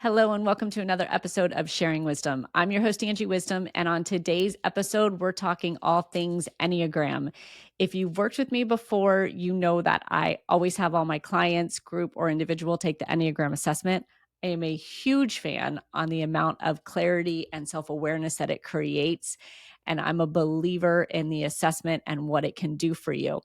Hello, and welcome to another episode of Sharing Wisdom. I'm your host, Angie Wisdom, and on today's episode, we're talking all things Enneagram. If you've worked with me before, you know that I always have all my clients, group, or individual take the Enneagram assessment. I am a huge fan on the amount of clarity and self awareness that it creates. And I'm a believer in the assessment and what it can do for you.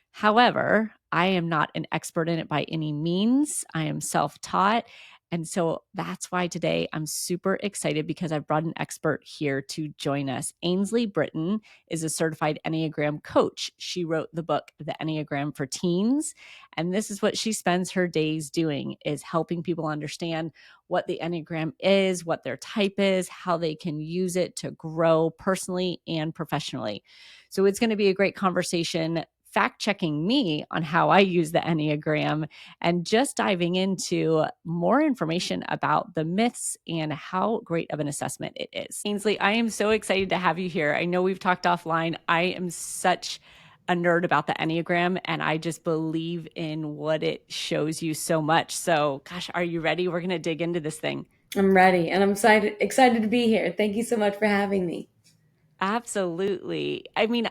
However, I am not an expert in it by any means. I am self taught. And so that's why today I'm super excited because I've brought an expert here to join us. Ainsley Britton is a certified Enneagram coach. She wrote the book, The Enneagram for Teens. And this is what she spends her days doing, is helping people understand what the Enneagram is, what their type is, how they can use it to grow personally and professionally. So it's going to be a great conversation, fact checking me on how I use the Enneagram and just diving into more information about the myths and how great of an assessment it is. Ainsley, I am so excited to have you here. I know we've talked offline. I am such a nerd about the Enneagram, and I just believe in what it shows you so much. So, gosh, are you ready? We're going to dig into this thing. I'm ready, and I'm excited to be here. Thank you so much for having me. Absolutely. I mean,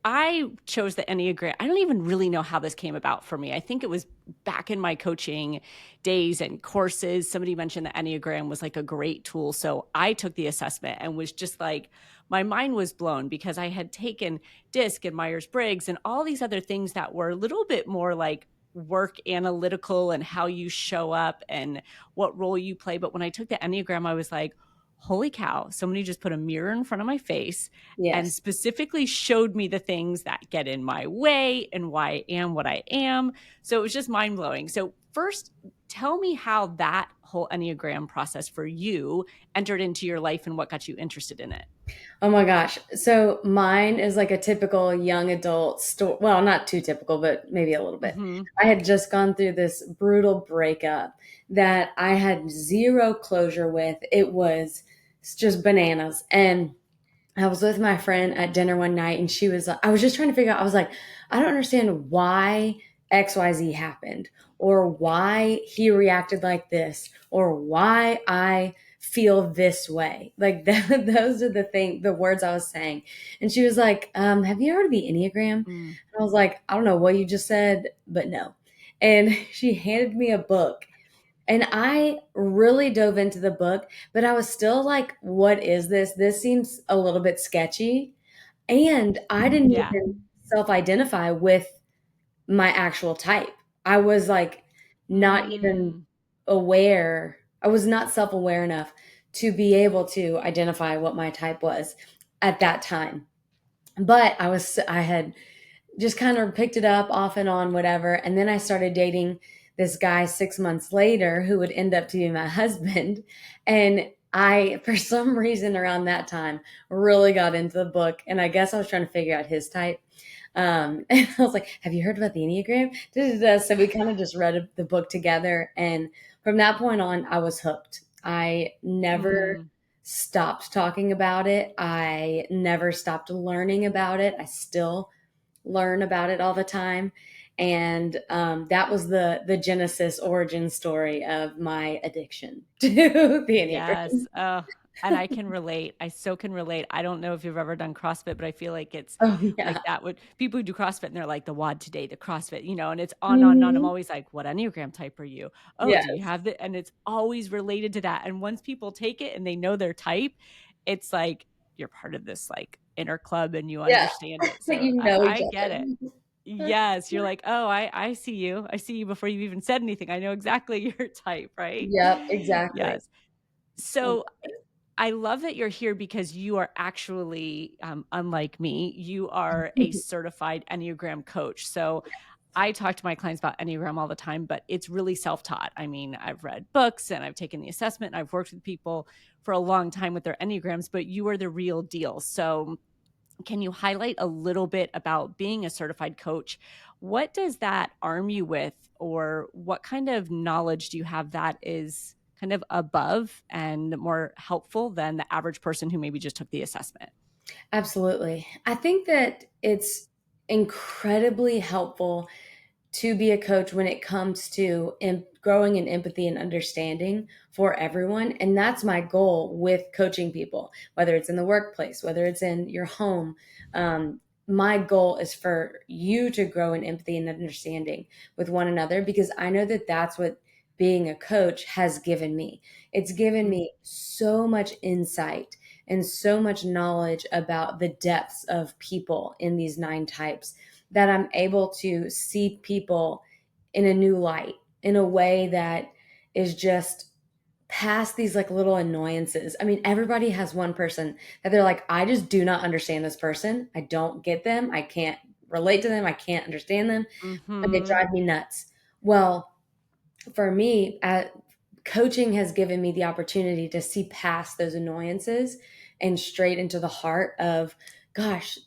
I chose the Enneagram. I don't even really know how this came about for me. I think it was back in my coaching days and courses. Somebody mentioned the Enneagram was like a great tool. So I took the assessment and was just like, my mind was blown because I had taken DISC and Myers Briggs and all these other things that were a little bit more like work analytical and how you show up and what role you play. But when I took the Enneagram, I was like, holy cow, somebody just put a mirror in front of my face and Yes. specifically showed me the things that get in my way and why I am what I am. So it was just mind blowing. So, first, tell me how that whole Enneagram process for you entered into your life and what got you interested in it. Oh my gosh. So mine is like a typical young adult story. Well, not too typical, but maybe a little bit. Mm-hmm. I had just gone through this brutal breakup that I had zero closure with. It was just bananas. And I was with my friend at dinner one night, and I was just trying to figure out, I was like, I don't understand why XYZ happened, or why he reacted like this, or why I feel this way. Like those are the words I was saying. And she was like, have you heard of the Enneagram? And Mm. I was like, I don't know what you just said, but no. And she handed me a book, and I really dove into the book, but I was still like, what is this? This seems a little bit sketchy. And I didn't Yeah. even self identify with my actual type. I was like, not even Mm. aware. I was not self aware enough to be able to identify what my type was at that time. But I had just kind of picked it up off and on, whatever. And then I started dating this guy 6 months later who would end up to be my husband. And I, for some reason around that time, really got into the book. And I guess I was trying to figure out his type. And I was like, have you heard about the Enneagram? Da-da-da. So we kind of just read the book together. And from that point on, I was hooked. I never Mm. stopped talking about it. I never stopped learning about it. I still learn about it all the time. And that was the genesis origin story of my addiction to the Enneagram. Yes. Oh, and I can relate. I so can relate. I don't know if you've ever done CrossFit, but I feel like it's Oh, yeah. like that would people who do CrossFit and they're like the WOD today, the CrossFit, and it's on and on and on. I'm Mhm. always like, what Enneagram type are you? Oh, do you Yes. have the and it's always related to that. And once people take it and they know their type, it's like you're part of this like inner club and you Yeah. understand it. So You I, know each I get it. other. Yes. You're like, oh, I see you. I see you before you even said anything. I know exactly your type, right? Yep, exactly. Yes. So I love that you're here because you are actually, unlike me, you are a certified Enneagram coach. So I talk to my clients about Enneagram all the time, but it's really self taught. I mean, I've read books and I've taken the assessment and I've worked with people for a long time with their Enneagrams, but you are the real deal. So can you highlight a little bit about being a certified coach? What does that arm you with, or what kind of knowledge do you have that is kind of above and more helpful than the average person who maybe just took the assessment? Absolutely. I think that it's incredibly helpful to be a coach when it comes to growing in empathy and understanding for everyone. And that's my goal with coaching people, whether it's in the workplace, whether it's in your home. My goal is for you to grow in empathy and understanding with one another, because I know that that's what being a coach has given me. It's given Mm, me so much insight and so much knowledge about the depths of people in these 9 types, that I'm able to see people in a new light, in a way that is just past these like little annoyances. I mean, everybody has one person that they're like, I just do not understand this person. I don't get them. I can't relate to them. I can't understand them. And they mhm, drive me nuts. Well, for me, coaching has given me the opportunity to see past those annoyances and straight into the heart of, gosh,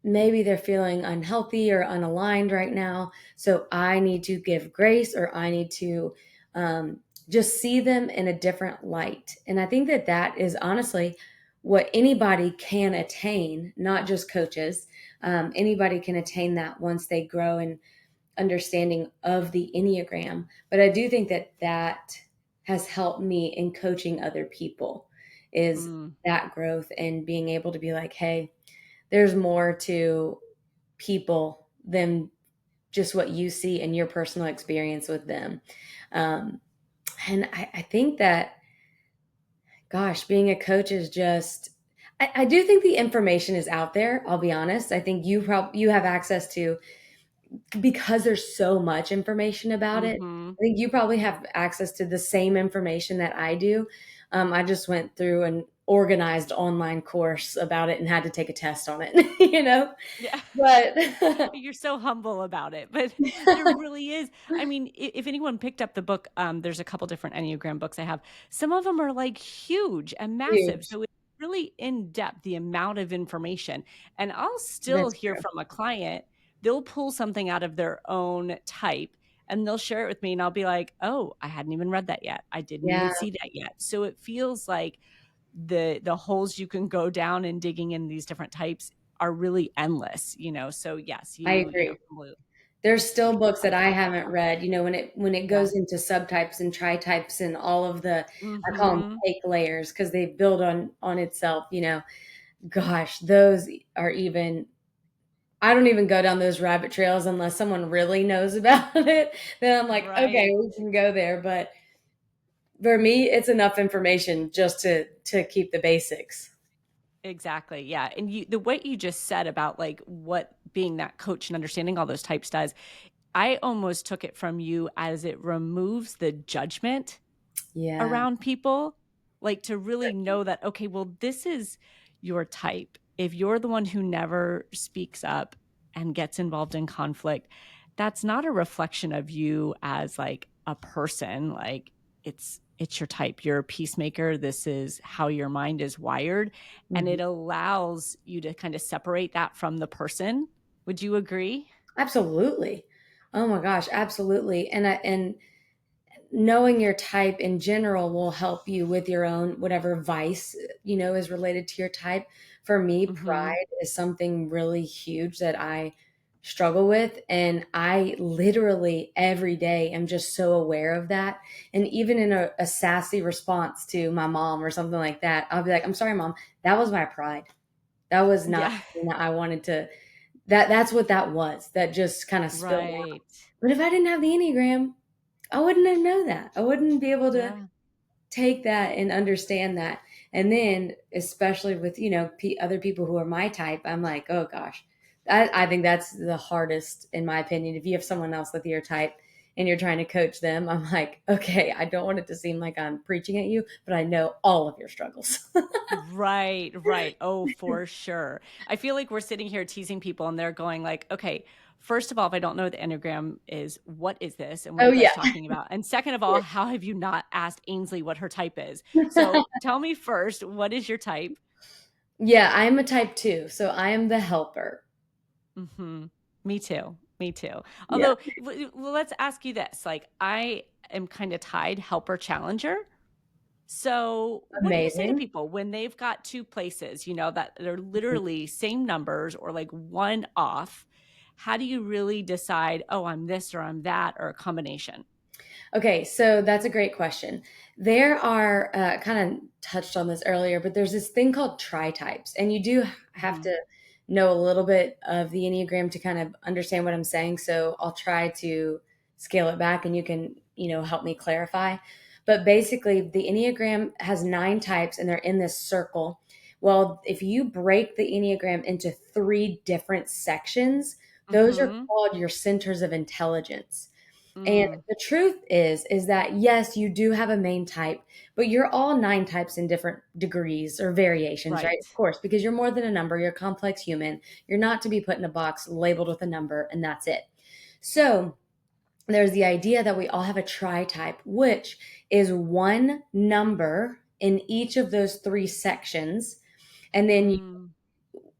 maybe they're feeling unhealthy or unaligned right now. So I need to give grace, or I need to just see them in a different light. And I think that that is honestly what anybody can attain, not just coaches. Anybody can attain that once they grow in understanding of the Enneagram. But I do think that that has helped me in coaching other people, is mm. that growth and being able to be like, hey, there's more to people than just what you see in your personal experience with them. Um, and I think that, gosh, being a coach is just, I do think the information is out there. I'll be honest. I think you have access to, because there's so much information about it. Mhm. I think you probably have access to the same information that I do. I just went through an organized online course about it and had to take a test on it, Yeah. But You're so humble about it, but there really is. I mean, if anyone picked up the book, there's a couple different Enneagram books I have. Some of them are like huge and massive. huge. So it's really in depth, the amount of information. And I'll still That's hear true. from a client, they'll pull something out of their own type and they'll share it with me. And I'll be like, oh, I hadn't even read that yet. I didn't even Yeah, see that yet. So it feels like the holes you can go down in digging in these different types are really endless, so yes, I you know, agree. completely There's still books that I understand haven't that. read, when it Yeah. goes into subtypes and tri-types and all of the, I call them Mhm. cake layers, because they build on itself. Gosh, those are even, I don't even go down those rabbit trails unless someone really knows about it. Then I'm like, okay, Right. we can go there. But for me, it's enough information just to keep the basics. Exactly, yeah, and the what you just said about, like, what being that coach and understanding all those types does, I almost took it from you as it removes the judgment Yeah. around people, like, to really know that, okay, well, this is your type. If you're the one who never speaks up and gets involved in conflict, that's not a reflection of you as, like, a person, like, it's your type. You're a peacemaker. This is how your mind is wired, and Mhm. it allows you to kinda separate that from the person. Would you agree? Absolutely. Oh my gosh, absolutely. And knowing your type in general will help you with your own whatever vice, is related to your type. For me, Mhm. pride is something really huge that I struggle with, and I literally every day am just so aware of that. And even in a sassy response to my mom or something like that, I'll be like, I'm sorry, mom, that was my pride. That was not Yeah. something that I wanted to, that's what that was, that just kind of spilled out. Right. But if I didn't have the Enneagram, I wouldn't have known that. I wouldn't be able to Yeah. take that and understand that. And then, especially with, other people who are my type, I'm like, oh gosh, I think that's the hardest, in my opinion. If you have someone else with your type and you're trying to coach them, I'm like, okay, I don't want it to seem like I'm preaching at you, but I know all of your struggles. Right, right. Oh, for sure. I feel like we're sitting here teasing people and they're going like, "Okay, first of all, if I don't know what the Enneagram is, what is this and what are Oh, you guys yeah. talking about? And second of all, how have you not asked Ainsley what her type is?" So, tell me first, what is your type? Yeah, I'm a type 2, so I am the helper. Mhm. Me too. Me too. Yeah. Although, let's ask you this, like, I am kinda tied helper challenger. So, what do you say to Amazing. people when they've got 2 places, that they're literally same numbers or like 1 off? how do you really decide, oh, I'm this or I'm that or a combination? Okay, so that's a great question. There are kind of touched on this earlier, but there's this thing called tri-types, and you do have Hmm. to know a little bit of the Enneagram to kind of understand what I'm saying. So I'll try to scale it back, and you can, help me clarify. But basically, the Enneagram has 9 types, and they're in this circle. Well, if you break the Enneagram into 3 different sections, those are Hmm. called your centers of intelligence. And Mm. the truth is that yes, you do have a main type, but you're all 9 types in different degrees or variations, right? Right. Of course, because you're more than a number, you're a complex human. You're not to be put in a box labeled with a number and that's it. So there's the idea that we all have a tri type, which is one number in each of those 3 sections. And then Mm.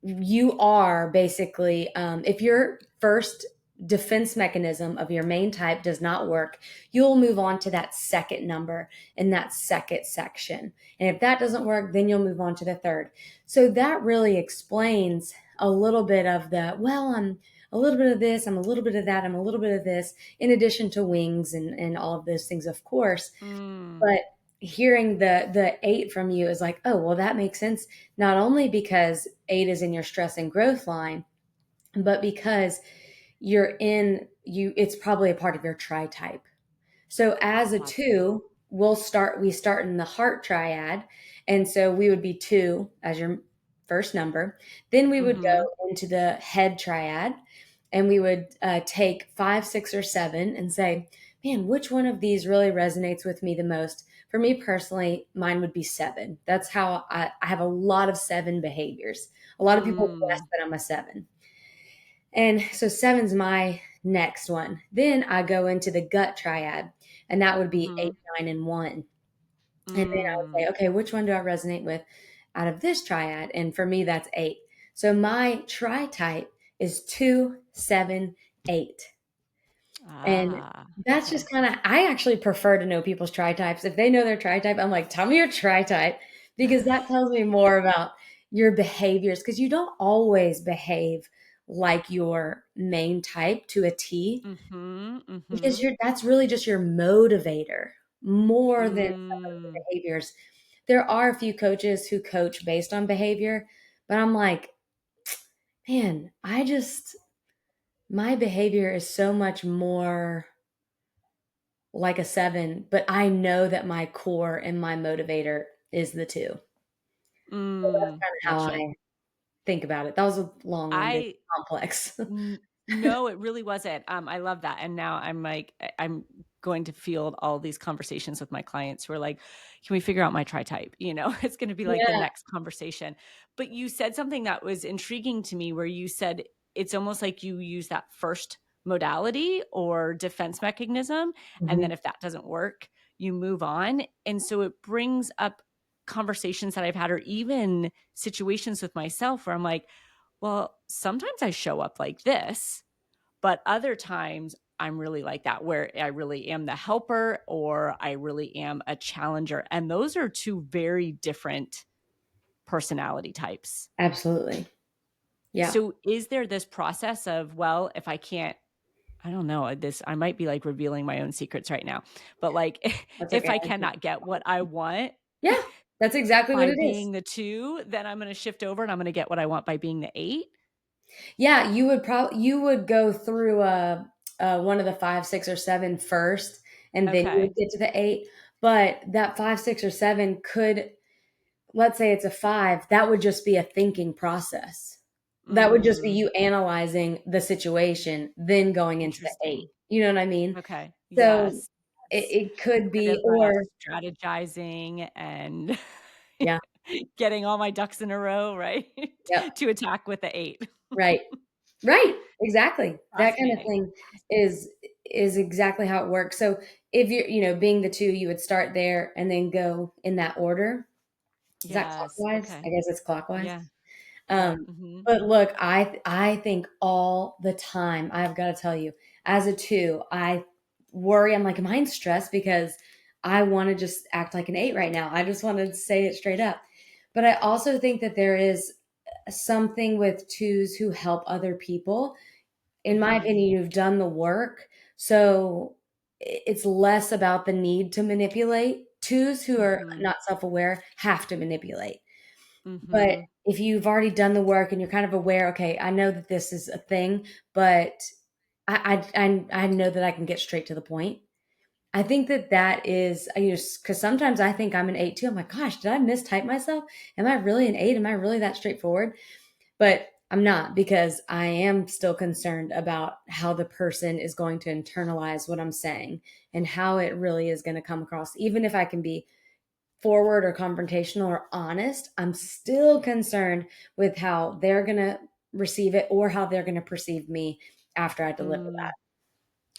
you are basically, if your first defense mechanism of your main type does not work, you'll move on to that second number in that second section. And if that doesn't work, then you'll move on to the third. So that really explains a little bit of I'm a little bit of this, I'm a little bit of that, I'm a little bit of this, in addition to wings and all of those things, of course. Mm. But hearing the 8 from you is like, oh, well, that makes sense. Not only because 8 is in your stress and growth line, but because it's probably a part of your tri type. So as a Gotcha. 2, we start in the heart triad. And so we would be 2 as your first number. Then we would Hmm. go into the head triad and we would take 5, 6, or 7 and say, man, which one of these really resonates with me the most? For me personally, mine would be 7. That's how I have a lot of 7 behaviors. A lot of people guess Mm. that I'm a 7. And so seven's my next one. Then I go into the gut triad, and that would be Hmm. 8, 9, and 1. And then I would Mm. say, okay, which one do I resonate with out of this triad? And for me, that's 8. So my tri type is 2, 7, 8. And Ah, that's okay. just kind of, I actually prefer to know people's tri types. If they know their tri type, I'm like, tell me your tri type because that tells me more about your behaviors because you don't always behave like your main type to a T Mhm, because mhm. that's really just your motivator more than some of the Mm. behaviors. There are a few coaches who coach based on behavior, but I'm like, man, my behavior is so much more like a 7, but I know that my core and my motivator is the 2. So that's Mm. kind of how Gotcha. I think about it. That was a long-winded, I complex. No, it really wasn't. I love that, and now I'm like, I'm going to field all these conversations with my clients who are like, "Can we figure out my tri-type?" It's gonna be like the Yeah. next conversation. But you said something that was intriguing to me where you said it's almost like you use that first modality or defense mechanism, and Mhm. then if that doesn't work, you move on, and so it brings up conversations that I've had or even situations with myself where I'm like, well, sometimes I show up like this, but other times I'm really like that, where I really am the helper or I really am a challenger. And those are 2 very different personality types. Absolutely. Yeah. So is there this process of, well, if I can't, I don't know, this I might be like revealing my own secrets right now, but like That's if okay. I cannot get what I want Yeah. That's exactly what by it is. being the 2, then I'm going to shift over and I'm going to get what I want by being the 8. Yeah, you would go through one of the 5, 6, or 7 first, and then you Okay. would get to the 8. But that 5, 6, or 7 could, let's say it's a 5, that would just be a thinking process. That would just be Mm, you analyzing the situation, then going into the 8. interesting. You know what I mean? Okay. So Yes. it, Yes. it could Bit be, of, or strategizing and yeah, getting all my ducks in a row, right? yep, To attack with the 8. right. Right, exactly. That kind of Fascinating. thing Fascinating. is exactly how it works. So if you're, being the 2, you would start there and then go in that order. Is that Yes. clockwise? Okay. I guess it's clockwise. Yeah. Yeah. Um, Mhm. but look, I think all the time, I've got to tell you, as a 2, I worry. I'm like, am I in stress because I want to just act like an 8 right now? I just want to say it straight up. But I also think that there is something with 2s who help other people in my Mhm. opinion, you've done the work. So it's less about the need to manipulate. Twos who are Mhm. not self aware have to manipulate. But Mhm. if you've already done the work and you're kind of aware, okay, I know that this is a thing, but I know that I can get straight to the point. I think that that is, I use, because sometimes I think I'm an eight too. I'm like, gosh, did I mistype myself? Am I really an eight? Am I really that straightforward? But I'm not, because I am still concerned about how the person is going to internalize what I'm saying and how it really is going to come across. Even if I can be forward or confrontational or honest, I'm still concerned with how they're going to receive it or how they're going to perceive me after I deliver Mm. that.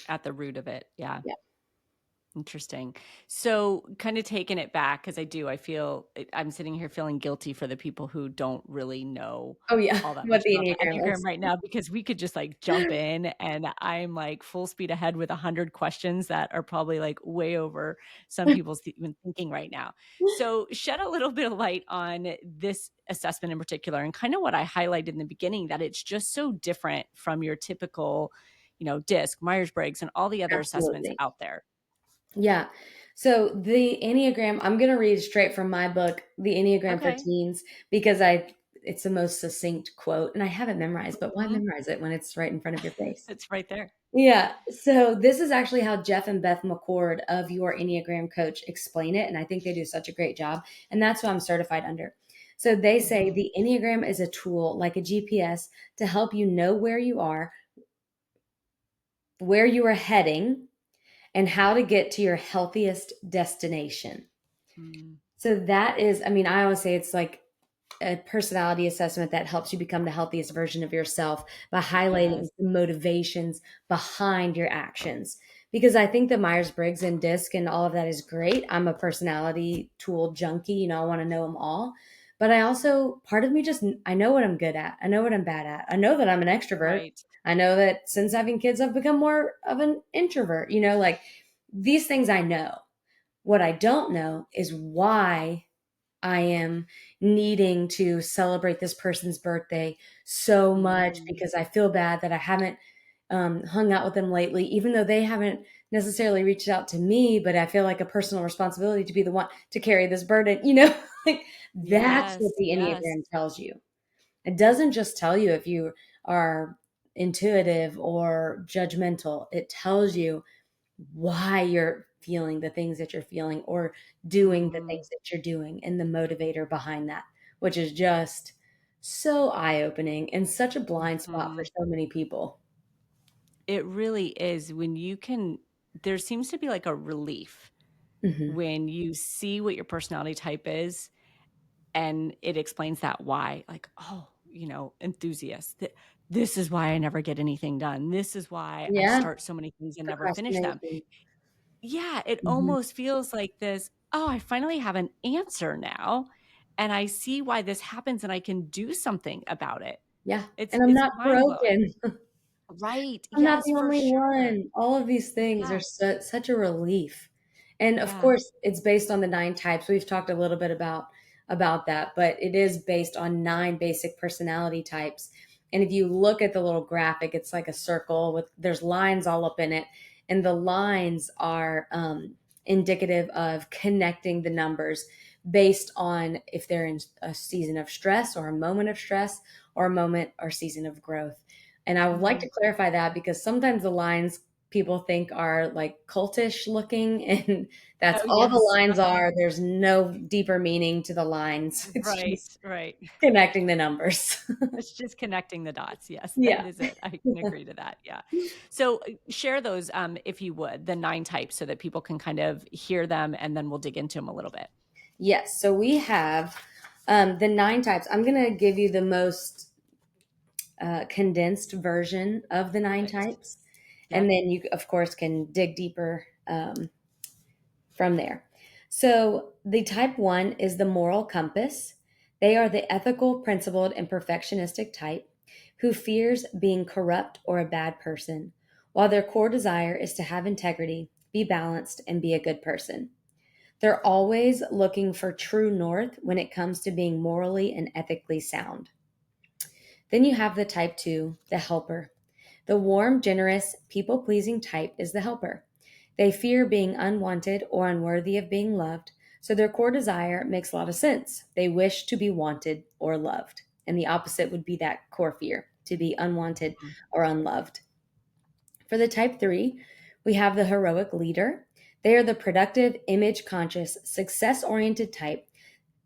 At the root of it. Yeah. Yeah. Interesting. So, kind of taking it back, because I feel I'm sitting here feeling guilty for the people who don't really know Oh, yeah. all that What much the about the Enneagram Enneagram is. right now, because we could just like jump in and I'm like full speed ahead with 100 questions that are probably like way over some people's even thinking right now. So, shed a little bit of light on this assessment in particular and kind of what I highlighted in the beginning, that it's just so different from your typical, DISC, Myers-Briggs, and all the other assessments Absolutely. out there. Yeah. So the Enneagram, I'm going to read straight from my book, The Enneagram for Okay. Teens, because it's the most succinct quote and I have it memorized, but why Mhm. memorize it when it's right in front of your face? It's right there. Yeah. So this is actually how Jeff and Beth McCord of Your Enneagram Coach explain it. And I think they do such a great job. And that's who I'm certified under. So they say Mhm. the Enneagram is a tool like a GPS to help you know where you are, where you are heading, and how to get to your healthiest destination. Mm. So that is, I mean, I always say it's like a personality assessment that helps you become the healthiest version of yourself by highlighting Yes. the motivations behind your actions. Because I think the Myers Briggs and DISC and all of that is great. I'm a personality tool junkie, I want to know them all. But I also, part of me just, I know what I'm good at. I know what I'm bad at. I know that I'm an extrovert. Right. I know that since having kids, I've become more of an introvert. Like these things I know. What I don't know is why I am needing to celebrate this person's birthday so much Mhm. because I feel bad that I haven't hung out with them lately, even though they haven't necessarily reached out to me, but I feel like a personal responsibility to be the one to carry this burden. Like that's what Yes, the yes. Enneagram tells you. It doesn't just tell you if you are intuitive or judgmental, it tells you why you're feeling the things that you're feeling or doing the Mhm. things that you're doing and the motivator behind that, which is just so eye-opening and such a blind spot for Mhm. so many people. It really is when you can there seems to be like a relief Mhm. when you see what your personality type is and it explains that why. Like, oh, enthusiast. This is why I never get anything done. This is why I Yeah, start so many things and never finish them. procrastination. Yeah, it Mhm. almost feels like this, "Oh, I finally have an answer now, and I see why this happens, and I can do something about it." Yeah, It's and I'm it's not mind-blowing. broken. Right, I'm not yes, the for only sure. one. All of these things are Yeah, such a relief. And of yeah. course, it's based on the 9 types. We've talked a little bit about that, but it is based on 9 basic personality types. And if you look at the little graphic, it's like a circle with there's lines all up in it, and the lines are indicative of connecting the numbers based on if they're in a season of stress or a moment of stress or a moment or season of growth. And I would like Mhm. to clarify that because sometimes the lines people think are like cultish looking, and that's Oh, all the yes. lines Uh-huh. are. There's no deeper meaning to the lines. It's Right, just right. connecting the numbers. It's just connecting the dots. Yes, that Yeah. is it. I can agree to that, yeah. So, share those, if you would, the 9 types so that people can kind of hear them, and then we'll dig into them a little bit. Yes. So we have the 9 types. I'm going to give you the most condensed version of the 9 Perfect. types. And Yep. then you, of course, can dig deeper from there. So, the type 1 is the moral compass. They are the ethical, principled, and perfectionistic type who fears being corrupt or a bad person, while their core desire is to have integrity, be balanced, and be a good person. They're always looking for true north when it comes to being morally and ethically sound. Then you have the type 2, the helper. The warm, generous, people pleasing type is the helper. They fear being unwanted or unworthy of being loved, so their core desire makes a lot of sense. They wish to be wanted or loved. And the opposite would be that core fear, to be unwanted Mhm. or unloved. For the type 3, we have the heroic leader. They are the productive, image conscious, success oriented type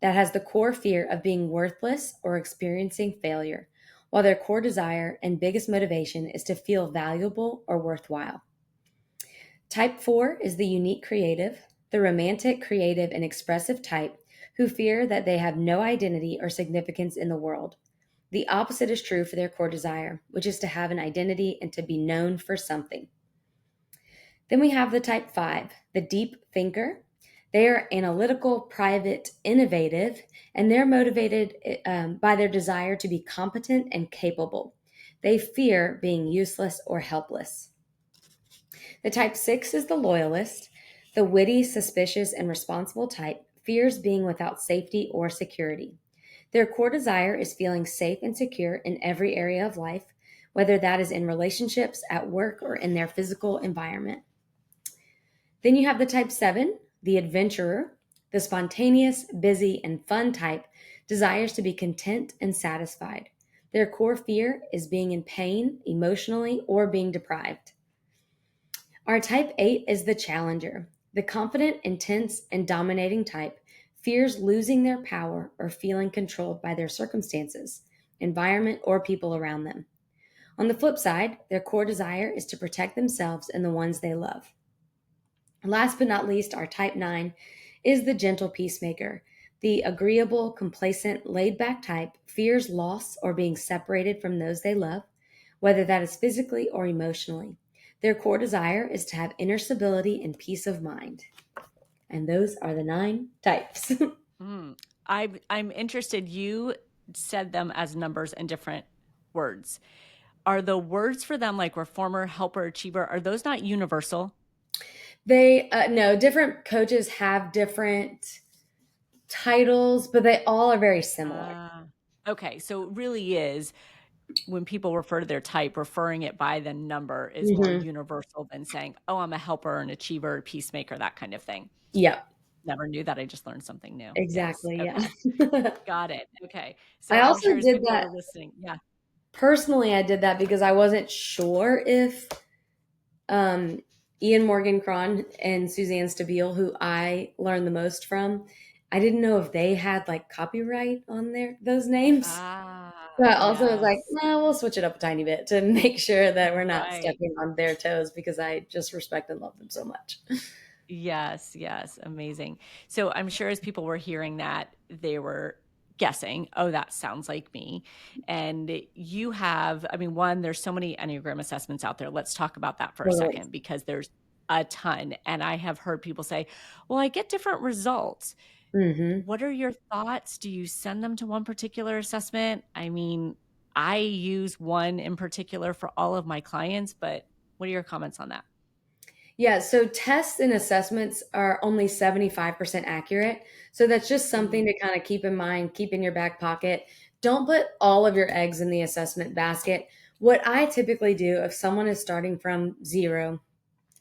that has the core fear of being worthless or experiencing failure, while their core desire and biggest motivation is to feel valuable or worthwhile. Type 4 is the unique creative, the romantic, creative, and expressive type who fear that they have no identity or significance in the world. The opposite is true for their core desire, which is to have an identity and to be known for something. Then we have the type 5, the deep thinker. They are analytical, private, innovative, and they're motivated by their desire to be competent and capable. They fear being useless or helpless. The type 6 is the loyalist. The witty, suspicious, and responsible type fears being without safety or security. Their core desire is feeling safe and secure in every area of life, whether that is in relationships, at work, or in their physical environment. Then you have the type 7, the adventurer. The spontaneous, busy, and fun type desires to be content and satisfied. Their core fear is being in pain emotionally or being deprived. Our type 8 is the challenger. The confident, intense, and dominating type fears losing their power or feeling controlled by their circumstances, environment, or people around them. On the flip side, their core desire is to protect themselves and the ones they love. Last but not least, our type 9 is the gentle peacemaker. The agreeable, complacent, laid back type fears loss or being separated from those they love, whether that is physically or emotionally. Their core desire is to have inner stability and peace of mind. And those are the 9 types. Mm. I'm interested. You said them as numbers and different words. Are the words for them like reformer, helper, achiever? Are those not universal? They, no, different coaches have different titles, but they all are very similar. Ah, okay. So it really is when people refer to their type, referring it by the number is more Hmm. universal than saying, "Oh, I'm a helper, an achiever, a peacemaker," that kind of thing. Yep, Never knew that. I just learned something new. Yes. exactly. Okay. Yeah. Got it. Okay. So I I'm also sure as did people that are listening, yeah. personally. I did that because I wasn't sure if um, Ian Morgan Cron and Suzanne Stabile, who I learned the most from, I didn't know if they had like copyright on those names. Ah, But I also was like, yes. no, we'll switch it up a tiny bit to make sure that we're not Right. stepping on their toes because I just respect and love them so much. Yes, yes, amazing. So I'm sure as people were hearing that, they were guessing, "Oh, that sounds like me." And you have, I mean, one, there's so many Enneagram assessments out there. Let's talk about that for a Totally. second because there's a ton. And I have heard people say, "Well, I get different results." Hmm. What are your thoughts? Do you send them to one particular assessment? I mean, I use one in particular for all of my clients, but what are your comments on that? Yeah, so tests and assessments are only 75% accurate. So that's just something Mm, to kind of keep in mind, keep in your back pocket. Don't put all of your eggs in the assessment basket. What I typically do if someone is starting from zero,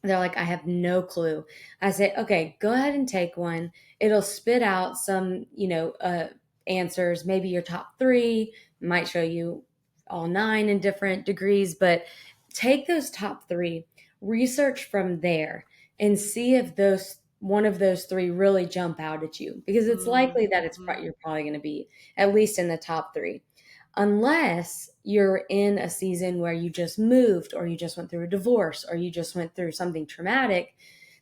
they're like, I have no clue. I say, okay, go ahead and take one. It'll spit out some, answers, maybe your top three, might show you all 9 in different degrees, but take those top three, research from there, and see if those one of those three really jump out at you because it's mm, likely that mhm, you're probably going to be at least in the top three unless you're in a season where you just moved or you just went through a divorce or you just went through something traumatic,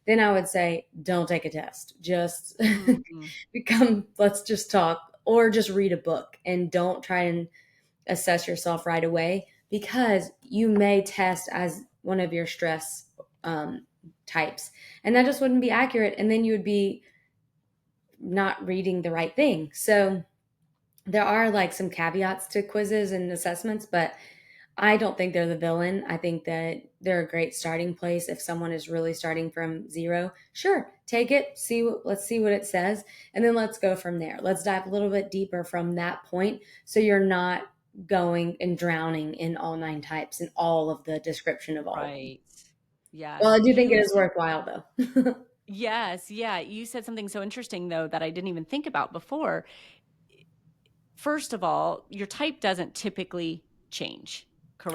then I would say don't take a test. Just mhm. let's just talk or just read a book and don't try and assess yourself right away because you may test as one of your stress types and that just wouldn't be accurate and then you would be not reading the right thing. So there are like some caveats to quizzes and assessments, but I don't think they're the villain. I think that they're a great starting place if someone is really starting from zero. Sure, take it, let's see what it says, and then let's go from there. Let's dive a little bit deeper from that point so you're not going and drowning in all nine types and all of the description of all of them. Right. Well, I Yes. do think it is worthwhile though. Yes, yeah, you said something so interesting though that I didn't even think about before. First of all, your type doesn't typically change,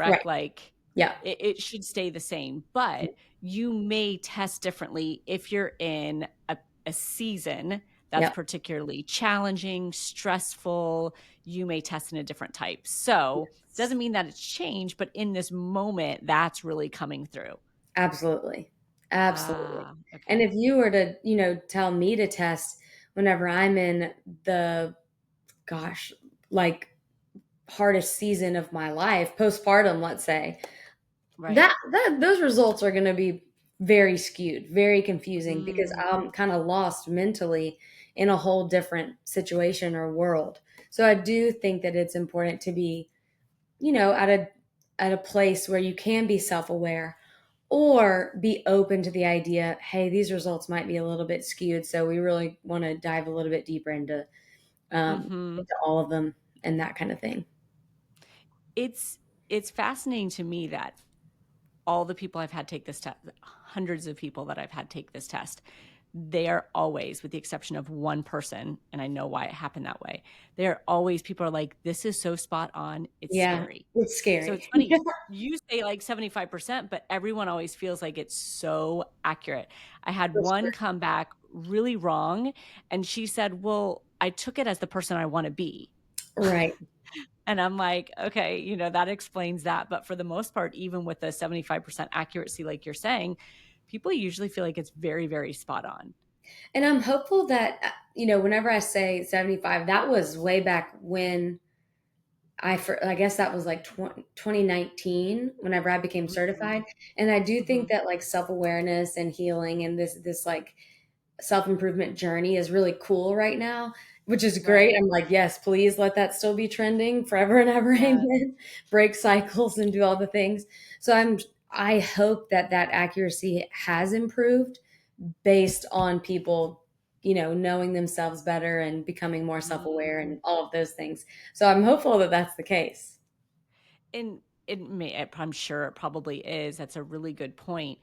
Right. correct? Like Yeah. it should stay the same, but you may test differently if you're in a season that's Yeah. particularly challenging, stressful. You may test in a different type. So Yes. doesn't mean that it's changed, but in this moment, that's really coming through. Absolutely. Absolutely. Ah, And okay. if you were to, tell me to test whenever I'm in the, gosh, like hardest season of my life, postpartum, let's say, Right. that those results are going to be very skewed, very confusing because Mm, I'm kind of lost mentally in a whole different situation or world. So I do think that it's important to be, at a place where you can be self-aware or be open to the idea, hey, these results might be a little bit skewed, so we really want to dive a little bit deeper mhm. into all of them and that kind of thing. It's it's fascinating to me that all the people I've had take this test, hundreds of people that I've had take this test, they are always, with the exception of one person, and I know why it happened that way, they're always, people are like, this is so spot on, it's Yeah, scary. it's So scary. it's funny, you say like 75%, but everyone always feels like it's so accurate. I had For one sure. come back really wrong, and she said, well, I took it as the person I want to be. Right. And I'm like, okay, that explains that. But for the most part, even with the 75% accuracy, like you're saying, people usually feel like it's very, very spot on. And I'm hopeful that, whenever I say 75, that was way back when I guess that was like 2019 whenever I became Mhm, certified. And I do think mhm. that like self-awareness and healing and this like self-improvement journey is really cool right now, which is great. Right. I'm like, yes, please let that still be trending forever and ever. Yeah. Amen. Break cycles and do all the things. So I hope that that accuracy has improved based on people, knowing themselves better and becoming more self-aware Mm. and all of those things. So I'm hopeful that that's the case. And I'm sure it probably is. That's a really good point.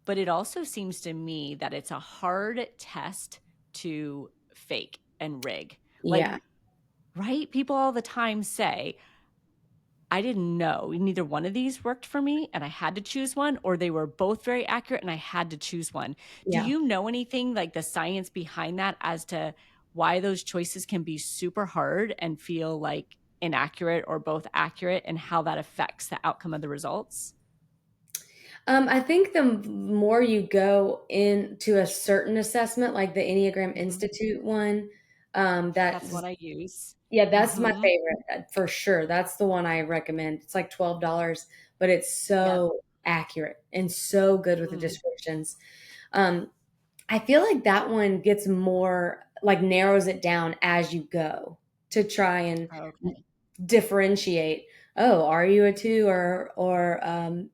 But it also seems to me that it's a hard test to fake and rig. Like, Yeah. right? People all the time say, I didn't know. Neither one of these worked for me, and I had to choose one, or they were both very accurate and I had to choose one. Do Yeah. you know anything like the science behind that as to why those choices can be super hard and feel like inaccurate or both accurate and how that affects the outcome of the results? I think the more you go into a certain assessment, like the Enneagram Mhm. Institute one, that That's what I use. yeah, that's my Mhm. favorite for sure. That's the one I recommend. It's like $12, but it's Yep. so accurate and so good with the Mm. descriptions. Um, I feel like that one gets more like narrows it down as you go to try and Okay. differentiate. Oh, are you a two or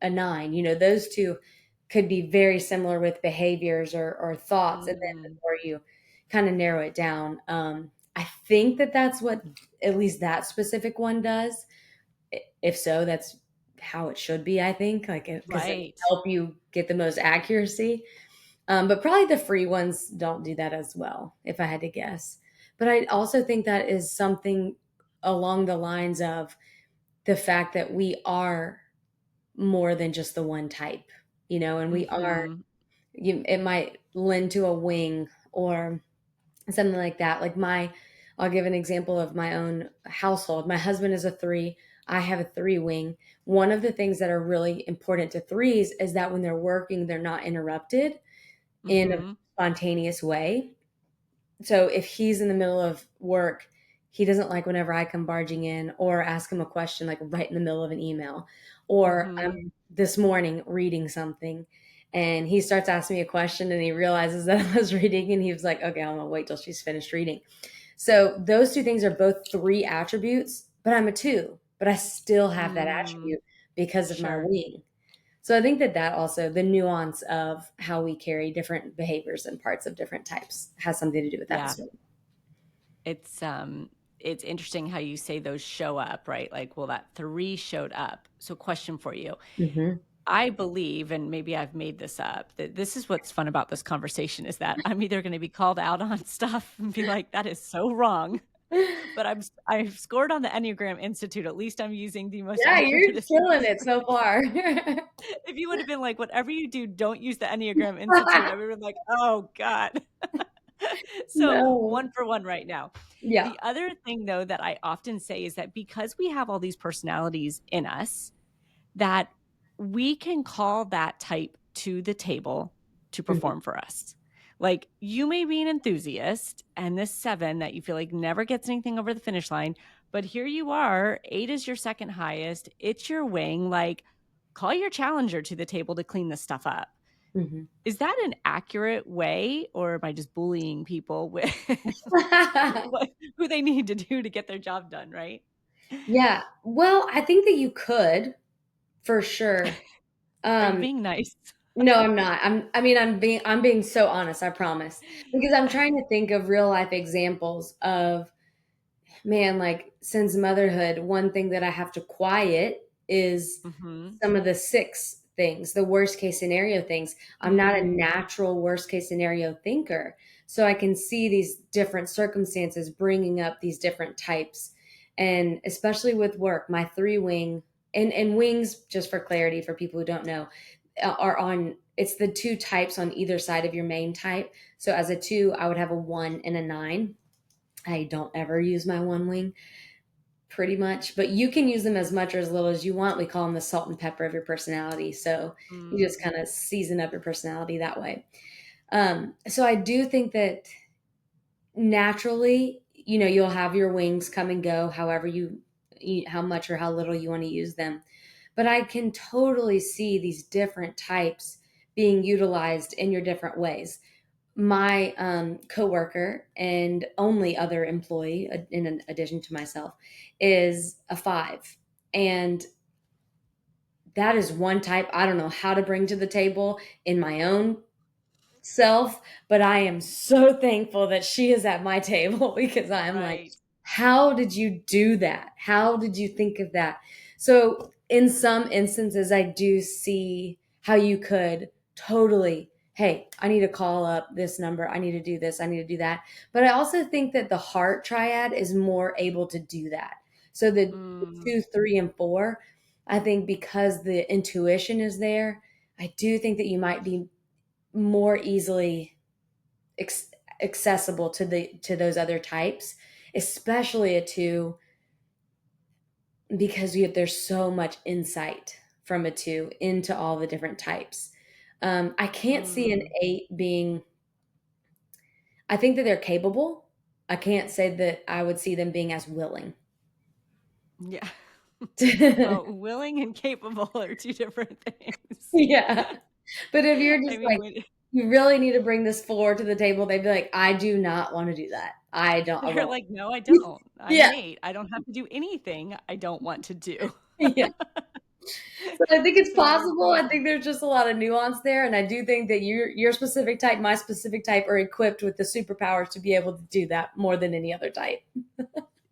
a nine? Those two could be very similar with behaviors or thoughts, and then Mm. before you kind of narrow it down. I think that that's what at least that specific one does. If so, that's how it should be. I think like because it Right. help you get the most accuracy. But probably the free ones don't do that as well, if I had to guess. But I also think that is something along the lines of the fact that we are more than just the one type, and we are, Mhm. it might lend to a wing or something like that. I'll give an example of my own household. My husband is a three. I have a three wing. One of the things that are really important to threes is that when they're working, they're not interrupted in a Mhm. spontaneous way. So if he's in the middle of work, he doesn't like whenever I come barging in or ask him a question like right in the middle of an email. Or Mhm. I'm this morning reading something and he starts asking me a question and he realizes that I was reading and he was like, okay, I'm gonna wait till she's finished reading. So those two things are both three attributes, but I'm a two, but I still have that Mm. attribute because of my Sure. wing. So I think that also the nuance of how we carry different behaviors and parts of different types has something to do with that Yeah. as well. It's it's interesting how you say those show up, right? Like, well, that 3 showed up. So question for you. Hmm. I believe, and maybe I've made this up, that this is what's fun about this conversation is that I'm either gonna be called out on stuff and be like, "That is so wrong," but I've scored on the Enneagram Institute. At least I'm using the most Yeah, you're accurate killing it assessment. so far. If you would have been like, "Whatever you do, don't use the Enneagram Institute," I would have been like, "Oh god." So, No. 1 for 1 right now. Yeah. The other thing, though, that I often say is that because we have all these personalities in us, that we can call that type to the table to Mhm, perform for us. Like, you may be an enthusiast, and this 7 that you feel like never gets anything over the finish line, but here you are, 8 is your second highest, it's your wing, like, call your challenger to the table to clean this stuff up. mhm. Is that an accurate way, or am I just bullying people with what who they need to do to get their job done, right? Yeah. Well, I think that you could, for sure. Are you Um, being nice? no, I'm not. I'm being so honest, I promise. Because I'm trying to think of real life examples of, man, like, since motherhood, one thing that I have to quiet is Mhm. some of the 6 things, the worst case scenario things. I'm not a Mm. natural worst case scenario thinker, so I can see these different circumstances bringing up these different types, and especially with work, my 3 wing and wings, just for clarity for people who don't know, are on it's the 2 types on either side of your main type. So as a 2, I would have a 1 and a 9. I don't ever use my 1 wing pretty much, but you can use them as much or as little as you want. We call them the salt and pepper of your personality. So you just Mm. kind of season up your personality that way. So I do think that naturally, you'll have your wings come and go however how much or how little you want to use them. But I can totally see these different types being utilized in your different ways. My coworker and only other employee, in addition to myself, is a 5, and that is one type I don't know how to bring to the table in my own self, but I am so thankful that she is at my table because I'm like, Right. how did you do that? How did you think of that? So, in some instances, I do see how you could totally, hey, I need to call up this number. I need to do this. I need to do that. But I also think that the heart triad is more able to do that. So, the Mm. 2, 3, and 4, I think because the intuition is there, I do think that you might be more easily ex- accessible to those other types, especially a 2, because there's so much insight from a 2 into all the different types. I can't see an Mm. 8 being. I think that they're capable. I can't say that I would see them being as willing. Yeah. Well, willing and capable are 2 different things. Yeah, but if you're I just mean, like, when you really need to bring this 4 to the table, they'd be like, I do not want to do that. I they're won't. like, "No, I don't. I'm Yeah, an 8. I don't have to do anything I don't want to do." yeah. So I think it's So you're possible. I totally think there's just a lot of nuance there, and I do think that your specific type, my specific type, are equipped with the superpowers to be able to do that more than any other type,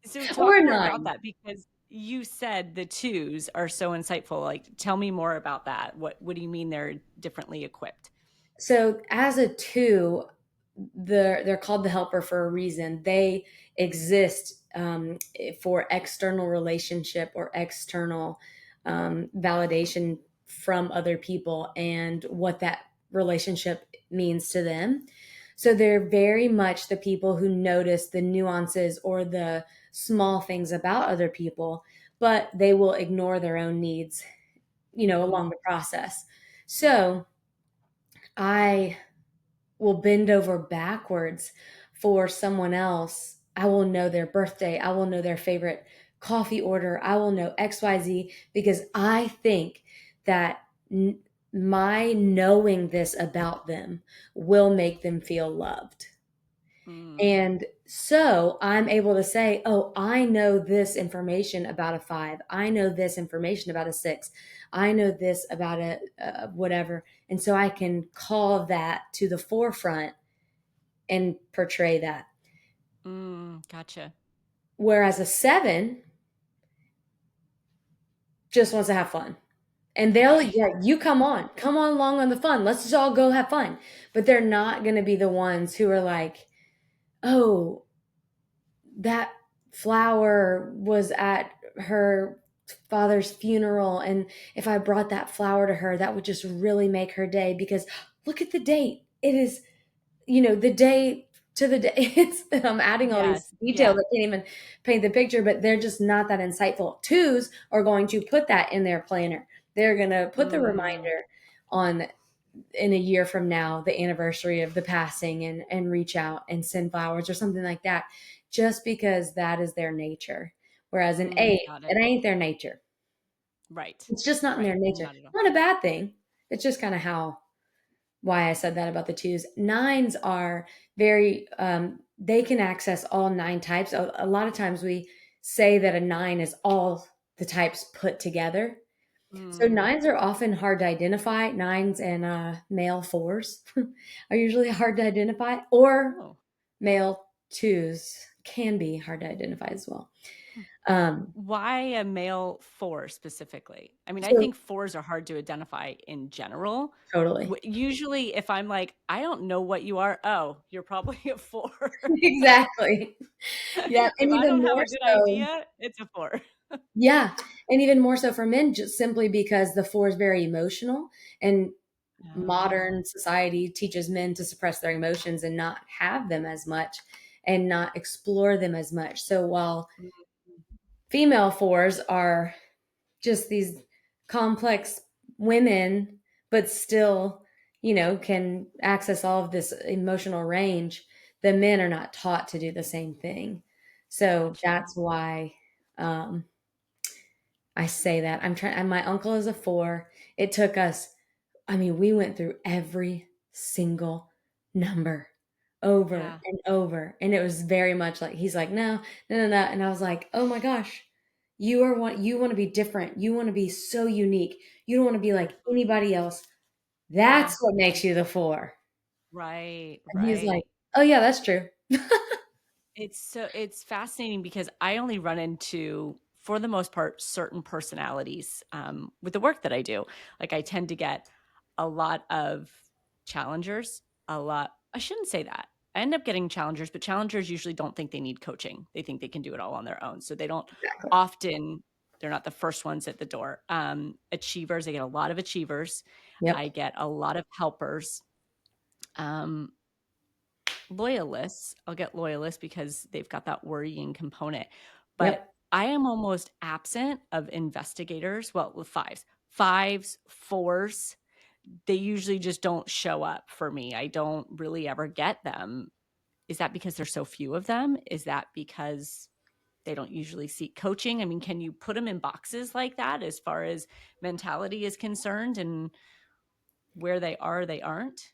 So or talk a more about 9. that because you said the 2s are so insightful, like, tell me more about that. What do you mean they're differently equipped? So as a 2, they're called the helper for a reason. They exist for external relationship or external validation from other people and what that relationship means to them. So they're very much the people who notice the nuances or the small things about other people, but they will ignore their own needs, Mhm. along the process. So I will bend over backwards for someone else. I will know their birthday. I will know their favorite coffee order. I will know XYZ because I think that my knowing this about them will make them feel loved. Mm. And so I'm able to say, oh, I know this information about a 5. I know this information about a 6. I know this about a whatever. And so I can call that to the forefront and portray that. Mm, gotcha. Whereas a 7 just wants to have fun. And they'll, Right. yeah, you come on along on the fun. Let's just all go have fun. But they're not going to be the ones who are like, oh, that flower was at her father's funeral. And if I brought that flower to her, that would just really make her day because look at the date. It is, the day to the day. I'm adding all these Yes. details Yeah. that can't even paint the picture, but they're just not that insightful. Twos are going to put that in their planner. They're going to put the Mm, reminder on in a year from now, the anniversary of the passing, and reach out and send flowers or something like that, just because that is their nature. Whereas an eight, got it. it ain't their nature. Right. It's just not in their Right. nature. Not at all. Not a bad thing. It's just kind of how why I said that about the twos. Nines are very, they can access all 9 types. A lot of times we say that a nine is all the types put together. So Mm. nines are often hard to identify. Nines and male fours are usually hard to identify, or Oh. male twos can be hard to identify as well. Hmm. Um, Why a male four specifically? I mean, I so think fours are hard to identify in general. totally, Usually, if I'm like, I don't know what you are, oh, you're probably a four. exactly, yeah, If and I even don't have more a good so. idea, it's a four. Yeah, and even more so for men, just simply because the 4 is very emotional, and Oh. modern society teaches men to suppress their emotions and not have them as much and not explore them as much. So while Mhm. female 4s are just these complex women, but still, can access all of this emotional range, the men are not taught to do the same thing. So Gotcha. that's why um, I say that. I'm trying. My uncle is a 4. It took us. I mean, we went through every single number over Yeah. and over, and it was very much like he's like, no, no, no, no, and I was like, oh my gosh, you want to be different. You want to be so unique. You don't want to be like Mhm. anybody else. Yeah. That's what makes you the 4. Right. And he's like, Right. oh yeah, that's true. It's fascinating because I only run into, for the most part, certain personalities with the work that I do. Like I tend to get a lot of challengers, a lot. I shouldn't say that. I end up getting challengers, but challengers usually don't think they need coaching. They think they can do it all on their own. So they don't Exactly. often, they're not the first ones at the door. Achievers, I get a lot of achievers. I Yep. get a lot of helpers. Um, Loyalists, I'll get loyalists because they've got that worrying component. But Yep. I am almost absent of investigators. Well, with fives, fives, fours, they usually just don't show up for me. I don't really ever get them. Is that because there's so few of them? Is that because they don't usually seek coaching? I mean, can you put them in boxes like that as far as mentality is concerned and where they are, they aren't?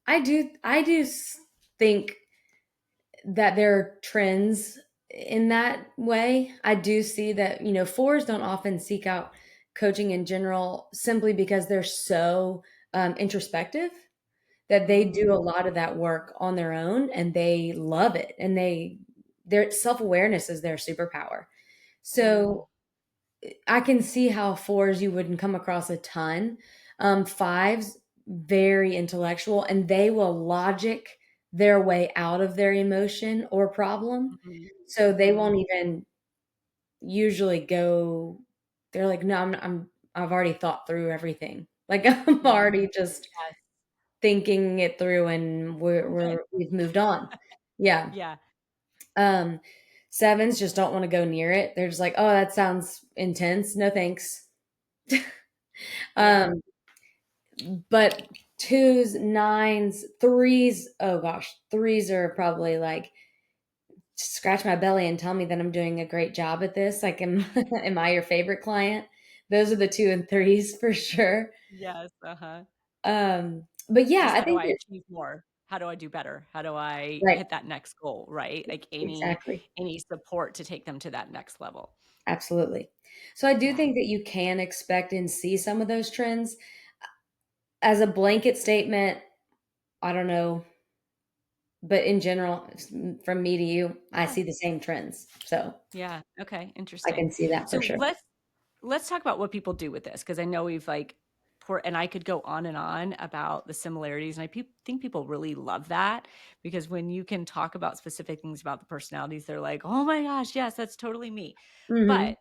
I do think that there are trends in that way. I do see that, 4s don't often seek out coaching in general simply because they're so introspective that they do a Mm, lot of that work on their own and they love it. And their self-awareness is their superpower. mm, So I can see how 4s you wouldn't come across a ton. 5s, very intellectual, and they will logic their way out of their emotion or problem. mhm, So they won't mhm. even usually go. They're like, no, I've already thought through everything. Like I'm Yeah. already just Yes. thinking it through, and Good. we've moved on. Yeah. Yeah. Um, 7s just don't want to go near it. They're just like, oh, that sounds intense. No thanks. Yeah. Um, but 2s, 9s, 3s, oh gosh, 3s are probably like scratch my belly and tell me that I'm doing a great job at this. Like, am I your favorite client? Those are the 2 and 3s for sure. Yes. Uh-huh. But yeah, Just I how do think I that achieve more? How do I do better? How do I right, hit that next goal, right? Like exactly, any support to take them to that next level. absolutely. So I do Yeah. think that you can expect and see some of those trends as a blanket statement. I don't know but in general, from me to you, I Yeah. see the same trends. So Yeah. Okay. I Interesting. can see that for So sure. let's talk about what people do with this because I know we've like and I could go on and on about the similarities, and think people really love that because when you can talk about specific things about the personalities, they're like, "Oh my gosh, yes, that's totally me." Hmm. But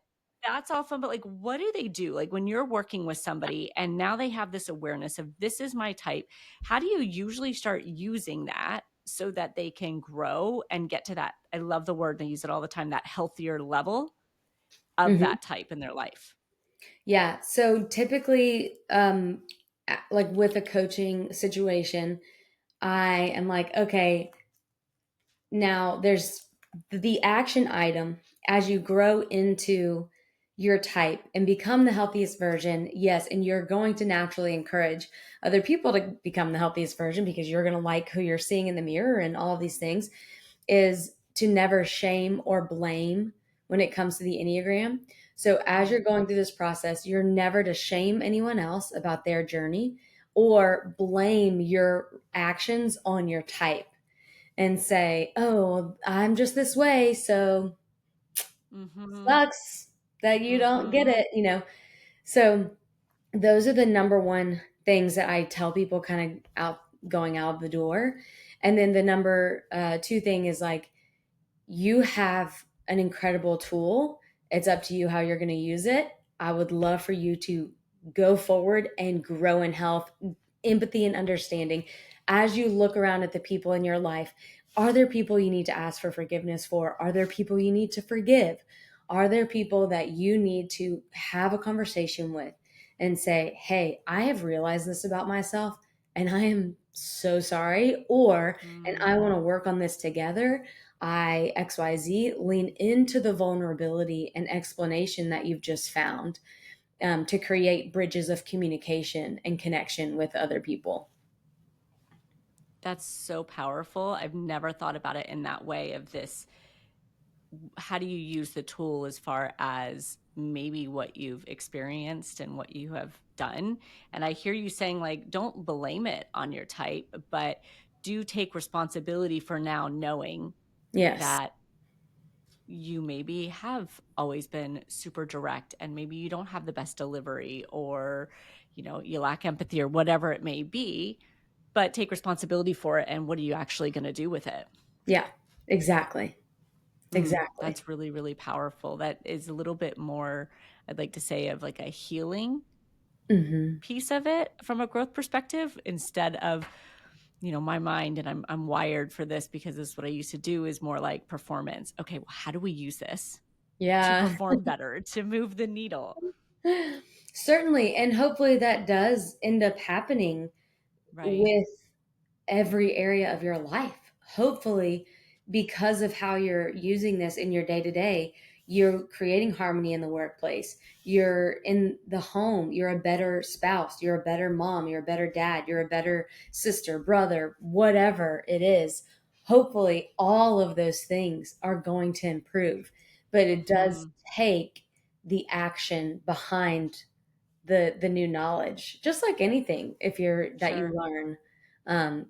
that's all fun. But like, what do they do? Like when you're working with somebody and now they have this awareness of this is my type. How do you usually start using that so that they can grow and get to that? I love the word, they use it all the time, that healthier level of Hmm. that type in their life. Yeah. So typically, like with a coaching situation, I am like, okay, now there's the action item as you grow into your type and become the healthiest version. Yes. And you're going to naturally encourage other people to become the healthiest version because you're going to like who you're seeing in the mirror and all of these things, is to never shame or blame when it comes to the Enneagram. So as Mm, you're going through this process, you're never to shame anyone else about their journey or blame your actions on your type and say, "Oh, I'm just this way, so mhm, sucks that you don't get mhm, it." So those are the number one things that I tell people kind of out going out of the door. And then the number two thing is like, you have an incredible tool. It's up to you how you're going to use it. I would love for you to go forward and grow in health, empathy, and understanding. As you look around at the people in your life, are there people you need to ask for forgiveness for? Are there people you need to forgive? Are there people that you need to have a conversation with and say, hey, I have realized this about myself and I am so sorry, or, and I want mm. to work on this together. I XYZ, lean into the vulnerability and explanation that you've just found, to create bridges of communication and connection with other people. That's so powerful. I've never thought about it in that way of this. How do you use the tool as far as maybe what you've experienced and what you have done? And I hear you saying, like, don't blame it on your type, but do take responsibility for now knowing Yes. that you maybe have always been super direct and maybe you don't have the best delivery or you lack empathy or whatever it may be, but take responsibility for it and what are you actually going to do with it. Yeah, exactly. Exactly. That's really really powerful. That is a little bit more, I'd like to say, of like a healing Hmm. piece of it from a growth perspective instead of my mind, and I'm wired for this because this is what I used to do, is more like performance. Okay, well, how do we use this to Yeah. perform better, to move the needle? Certainly. And hopefully that does end up happening Right. with every area of your life. Hopefully, because of how you're using this in your day to day, you're creating harmony in the workplace. You're in the home. You're a better spouse. You're a better mom. You're a better dad. You're a better sister, brother, whatever it is. Hopefully, all of those things are going to improve. But it does Mhm. take the action behind the new knowledge, just like anything. If you're that you Sure. learn,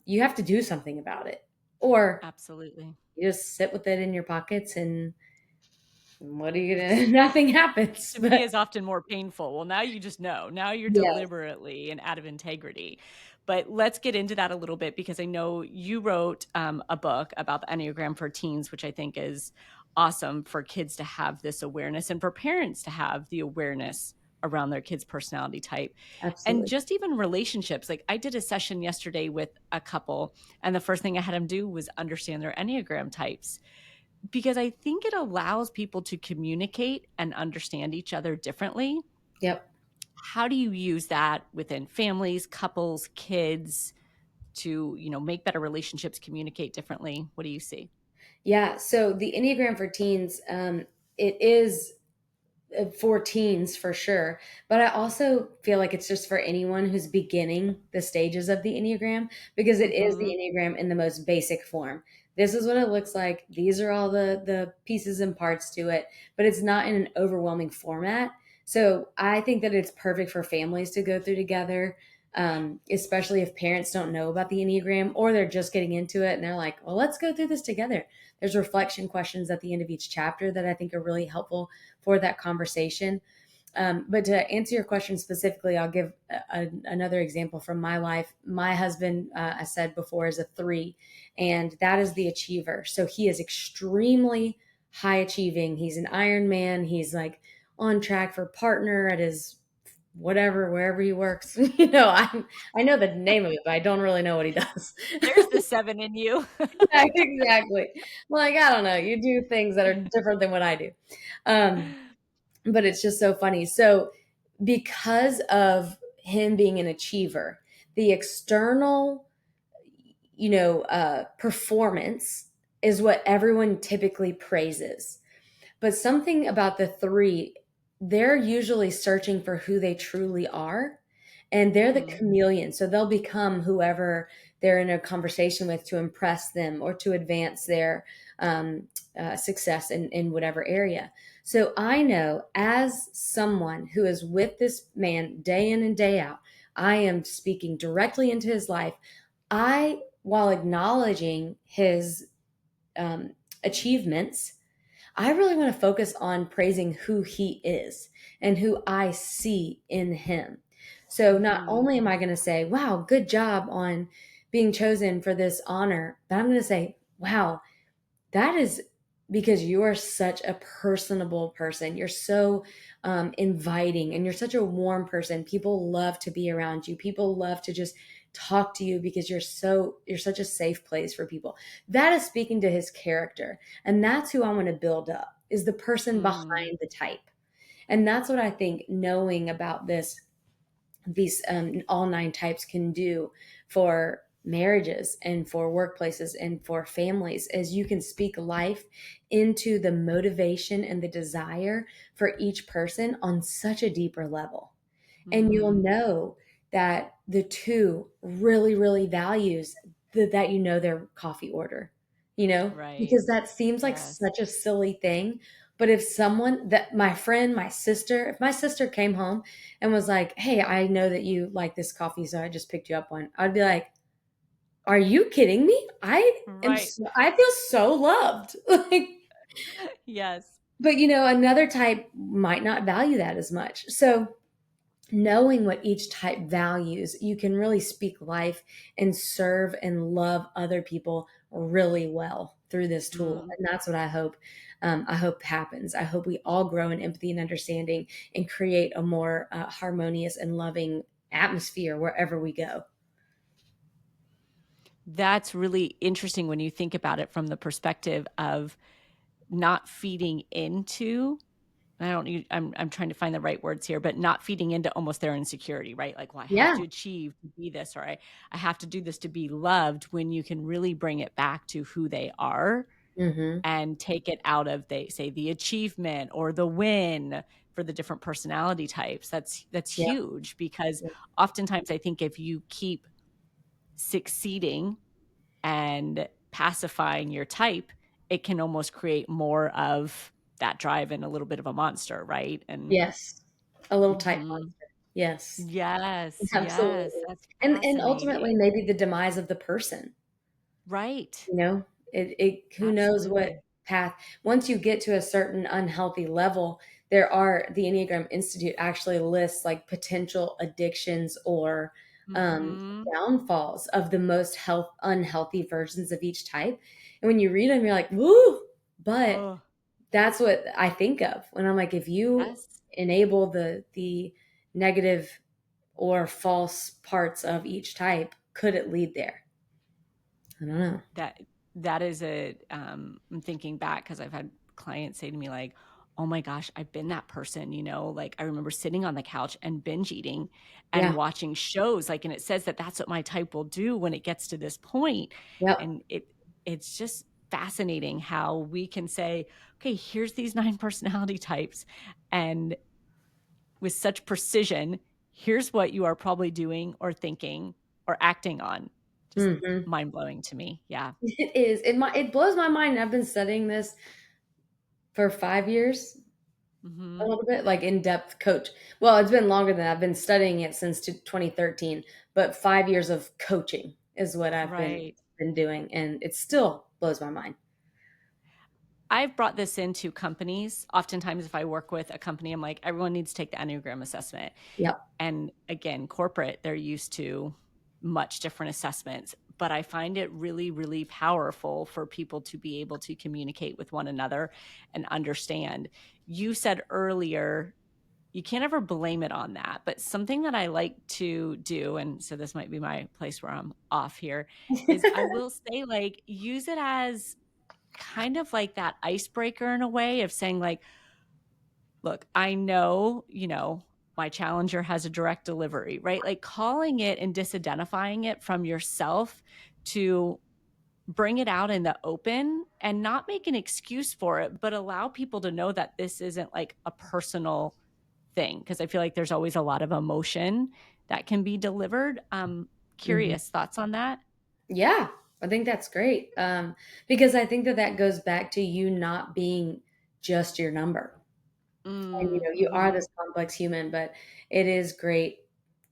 you have to do something about it, or Absolutely. you just sit with it in your pockets and what are you gonna nothing happens. To But me is often more painful. Well, now you just know. Now you're yes, deliberately and out of integrity. But let's get into that a little bit because I know you wrote a book about the Enneagram for teens, which I think is awesome for kids to have this awareness and for parents to have the awareness around their kids' personality type. And absolutely. just even relationships. Like I did a session yesterday with a couple, and the first thing I had them do was understand their Enneagram types because I think it allows people to communicate and understand each other differently. Yep. How do you use that within families, couples, kids to, make better relationships, communicate differently? What do you see? Yeah. So the Enneagram for teens, it is for teens for sure. But I also feel like it's just for anyone who's beginning the stages of the Enneagram because it is the Mhm. Enneagram in the most basic form. This is what it looks like. These are all the pieces and parts to it, but it's not in an overwhelming format. So I think that it's perfect for families to go through together. especially if parents don't know about the Enneagram or they're just getting into it and they're like, well, let's go through this together. There's reflection questions at the end of each chapter that I think are really helpful for that conversation. But to answer your question specifically, I'll give another example from my life. My husband, I said before, is a 3, and that is the achiever. So he is extremely high achieving. He's an Iron Man. He's like on track for partner at his whatever, wherever he works. I know the name of it, but I don't really know what he does. There's the 7 in you. Yeah, exactly. Like, I don't know. You do things that are different than what I do. Um, but it's just so funny. So, because of him being an achiever, the external, performance is what everyone typically praises. But something about the 3, they're usually searching for who they truly are. And they're the Mhm. chameleon. So they'll become whoever they're in a conversation with to impress them or to advance their success in whatever area. So I know as someone who is with this man day in and day out, I am speaking directly into his life. While acknowledging his achievements, I really want to focus on praising who he is and who I see in him. So not Mhm. only am I going to say, wow, good job on being chosen for this honor, but I'm going to say, wow, that is because you are such a personable person. You're so inviting and you're such a warm person. People love to be around you. People love to just talk to you because you're such a safe place for people. That is speaking to his character. And that's who I want to build up is the person Mhm. behind the type. And that's what I think knowing about these all 9 types can do for marriages and for workplaces and for families is you can speak life into the motivation and the desire for each person on such a deeper level, and you'll Mhm. know that the 2 really really values that their coffee order, Right. because that seems like Yes. such a silly thing. But if someone that my friend, my sister, if my sister came home and was like, hey, I know that you like this coffee, so I just picked you up one, I'd be like, are you kidding me? Right. I feel so loved. Like, Yes. but another type might not value that as much. So knowing what each type values, you can really speak life and serve and love other people really well through this tool. Mhm. And that's what I hope. I hope happens. I hope we all grow in empathy and understanding and create a more harmonious and loving atmosphere wherever we go. That's really interesting when you think about it from the perspective of not feeding into. I don't need I'm trying to find the right words here, but not feeding into almost their insecurity, right? Like, "Well, I have Yeah. to achieve to be this," or I have to do this to be loved," when you can really bring it back to who they are Hmm. and take it out of, they say, the achievement or the win for the different personality types. That's Yeah. huge because oftentimes I think if you keep succeeding and pacifying your type, it can almost create more of that drive and a little bit of a monster, right? And Yes. A little tight mhm. monster. Yes. Yes, yes, Absolutely. that's And ultimately fascinating. maybe the demise of the person. Right. You know, it who knows what Absolutely. path. Once you get to a certain unhealthy level, the Enneagram Institute actually lists like potential addictions or Mhm. downfalls of the most unhealthy versions of each type. And when you read them, you're like, woo! But Oh, that's what I think of when I'm like, if you yes. enable the negative or false parts of each type, could it lead there? I don't know. That that is I'm thinking back because 'cause I've had clients say to me like, "Oh my gosh, I've been that person," like, I remember sitting on the couch and binge eating and Yeah. watching shows, like, and it says that that's what my type will do when it gets to this point, Yep. and it's just fascinating how we can say, "Okay, here's these 9 personality types," and with such precision, here's what you are probably doing or thinking or acting on. Just Mhm. mind-blowing to me. Yeah. It is. It blows my mind. I've been studying this for 5 years, a Mhm. little bit, like in-depth coach. Well, it's been longer than that. I've been studying it since 2013, but 5 years of coaching is what I've Right. been doing, and it still blows my mind. I've brought this into companies. Oftentimes, if I work with a company, I'm like, everyone needs to take the Enneagram assessment. Yep. And again, corporate, they're used to much different assessments, but I find it really, really powerful for people to be able to communicate with one another and understand. You said earlier, you can't ever blame it on that. But something that I like to do, and so this might be my place where I'm off here, is I will say, like, use it as kind of like that icebreaker in a way of saying, like, look, I know, my challenger has a direct delivery, right? Like calling it and disidentifying it from yourself to bring it out in the open and not make an excuse for it, but allow people to know that this isn't like a personal thing. Cause I feel like there's always a lot of emotion that can be delivered. Mhm. Curious thoughts on that? Yeah, I think that's great, because I think that that goes back to you not being just your number. And, Mm, you are hmm. this complex human, but it is great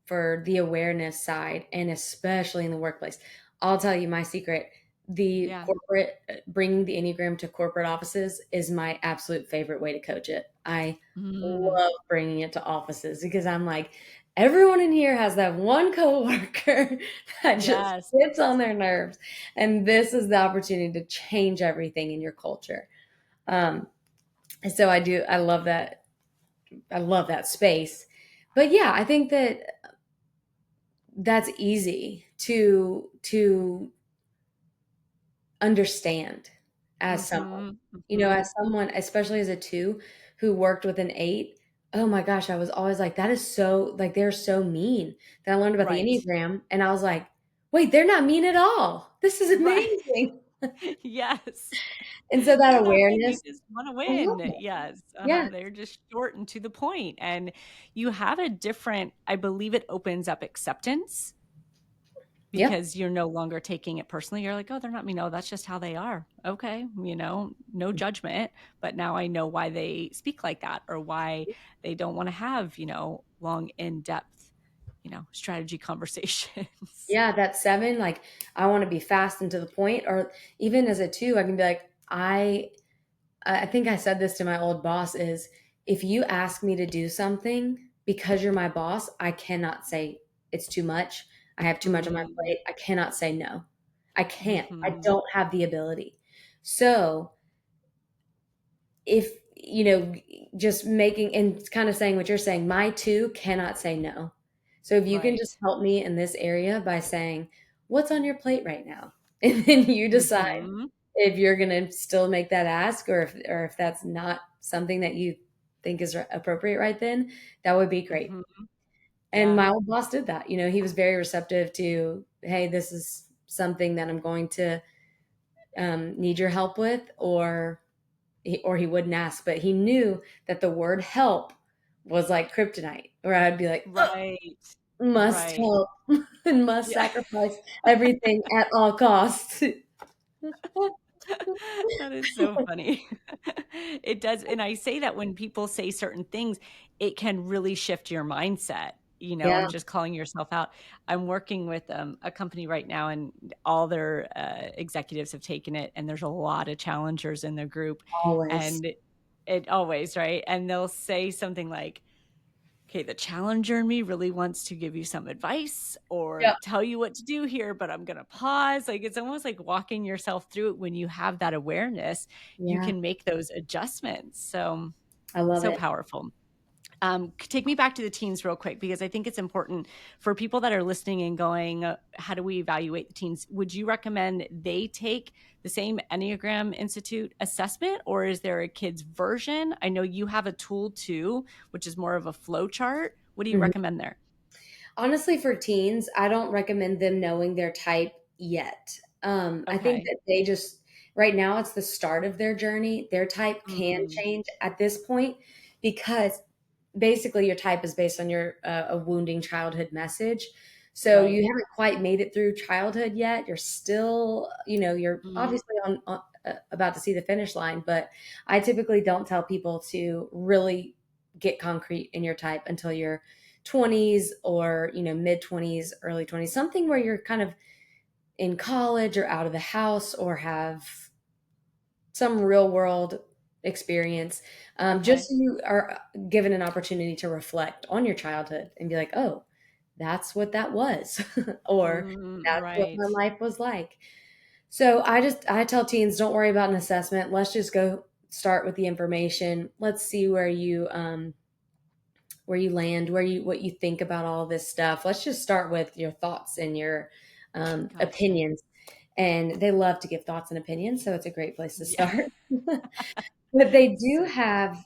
for the awareness side and especially in the workplace. I'll tell you my secret. The Yeah. corporate bringing the Enneagram to corporate offices is my absolute favorite way to coach it. I Mm, love bringing it to offices because I'm like, everyone in here has that one coworker that just yes. gets on their nerves, and this is the opportunity to change everything in your culture. Um, so I do. I love that. I love that space. But yeah, I think that that's easy to understand as someone. Hmm. Hmm. As someone, especially as a 2 who worked with an 8, oh my gosh, I was always like, that is so like, they're so mean. Then I learned about the Right. Enneagram, and I was like, "Wait, they're not mean at all. This is Right. amazing." Yes. And so that They're not mean, they awareness, just wanna I love win. it. Yes, Yeah. they're just short and to the point, and you have a different I believe it opens up acceptance Yep. because you're no longer taking it personally. You're like, "Oh, they're not mean. Oh, that's just how they are. Okay, no judgment, but now I know why they speak like that or why they don't wanna have, long in-depth, strategy conversations." Yeah, that 7, like, I wanna be fast and to the point, or even as a 2, I can be like, I think I said this to my old boss is, "If you ask me to do something because you're my boss, I cannot say it's too much. I have too much on my Mm, plate. I cannot say no. I can't. I mhm. don't have the ability." So, if, just making and kind of saying what you're saying, my 2 cannot say no. So if you can Right. just help me in this area by saying, "What's on your plate right now?" And then you decide Mhm. if you're gonna still make that ask, or if that's not something that you think is appropriate right then, that would be great. Mhm. And Yeah. my old boss did that. He was very receptive to, "Hey, this is something that I'm going to need your help with," or he wouldn't ask, but he knew that the word help was like kryptonite, where I'd be like, "Ugh, Right. must Right. help and must Yeah. sacrifice everything at all costs." That is so funny. It does, and I say that when people say certain things, it can really shift your mindset, Yeah, and just calling yourself out. I'm working with, a company right now, and all their, executives have taken it, and there's a lot of challengers in the group, always. and it always right? And they'll say something like, okay, the challenger in me really wants to give you some advice or Yep. tell you what to do here, but I'm going to pause. Like it's almost like walking yourself through it when you have that awareness, you Yeah, can make those adjustments. So, I love so it. powerful. Take me back to the teens real quick because I think it's important for people that are listening and going, how do we evaluate the teens? Would you recommend they take the same Enneagram Institute assessment or is there a kid's version? I know you have a tool too, which is more of a flow chart. What do you Mhm. recommend there? Honestly, for teens, I don't recommend them knowing their type yet. I think Okay. that they just right now it's the start of their journey. Their type can Mm, change at this point because basically your type is based on your a wounding childhood message. So right. you haven't quite made it through childhood yet. You're still, you're Mm, obviously about to see the finish line. But I typically don't tell people to really get concrete in your type until your 20s, or mid 20s, early 20s, something where you're kind of in college or out of the house or have some real world experience, just Okay. so you are given an opportunity to reflect on your childhood and be like, oh, that's what that was, or that's what Right. my life was like. So I tell teens, don't worry about an assessment. Let's just go start with the information. Let's see where you land, what you think about all this stuff. Let's just start with your thoughts and your Gotcha. opinions. And they love to give thoughts and opinions, so it's a great place to Yeah. start. But they do So good. have,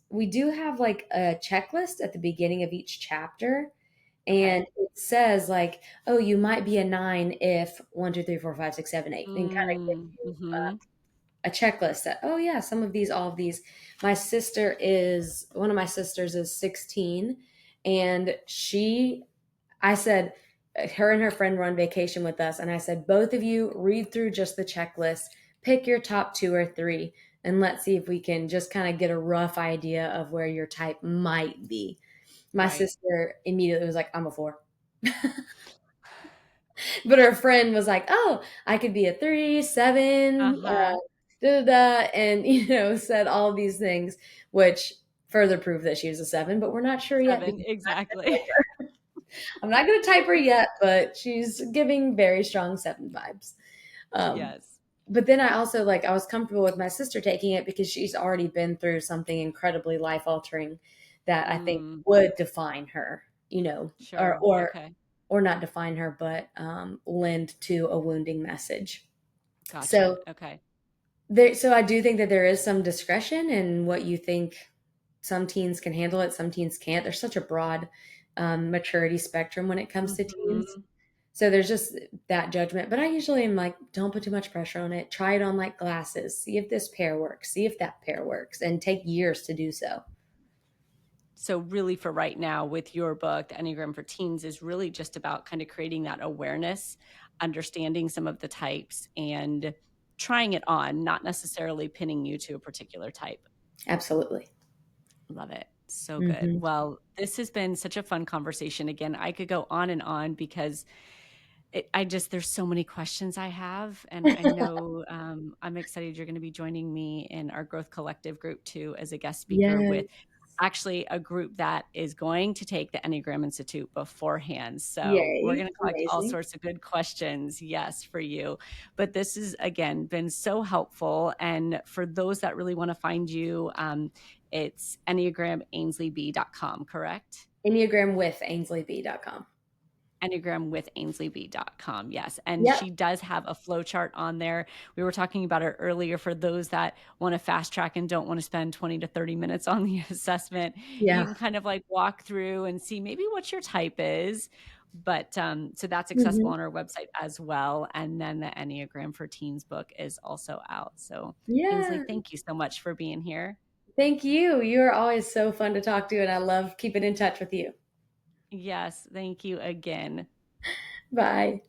we do have like a checklist at the beginning of each chapter. Okay. And it says like, oh, you might be a nine if one, two, three, four, five, six, seven, eight, and kind of give you Mhm. a checklist that, oh yeah, some of these, all of these. One of my sisters is 16, and I said, her and her friend were on vacation with us, and I said, both of you read through just the checklist, pick your top two or three, and let's see if we can just kind of get a rough idea of where your type might be. My Right. sister immediately was like, I'm a four. But her friend was like, oh, I could be a three, seven, Uh-huh. da da da, and said all these things, which further prove that she was a seven, but we're not sure yet Seven, because exactly. I'm not going to type her yet, but she's giving very strong seven vibes. Um, Yes. but then I also I was comfortable with my sister taking it because she's already been through something incredibly life altering that I think Mm, would define her, or sure. or Okay. or not define her, but lend to a wounding message. Gotcha. So Okay. so I do think that there is some discretion in what you think. Some teens can handle it, some teens can't. There's such a broad maturity spectrum when it comes to teens. Mhm. So there's just that judgment. But I usually am like, don't put too much pressure on it. Try it on like glasses. See if this pair works. See if that pair works. And take years to do so. So really for right now with your book, The Enneagram for Teens is really just about kind of creating that awareness, understanding some of the types and trying it on, not necessarily pinning you to a particular type. Absolutely. Love it. So good. Hmm. Well, this has been such a fun conversation. Again, I could go on and on because there's so many questions I have, and I know I'm excited you're going to be joining me in our Growth Collective group too as a guest speaker Yes. with actually a group that is going to take the Enneagram Institute beforehand. So we're going Yay. to collect all Amazing. sorts of good questions, yes, for you. But this has again been so helpful, and for those that really want to find you, it's enneagramayinsleyb.com, correct? Enneagram with AinsleyB.com. Enneagramwithainsleybee.com. Yes. And Yep. she does have a flow chart on there. We were talking about it earlier for those that want to fast track and don't want to spend 20 to 30 minutes on the assessment. You Yeah. can kind of like walk through and see maybe what your type is. But so that's accessible Hmm. on our website as well. And then the Enneagram for Teens book is also out. So, Ainsley, Yeah. thank you so much for being here. Thank you. You're always so fun to talk to, and I love keeping in touch with you. Yes. Thank you again. Bye.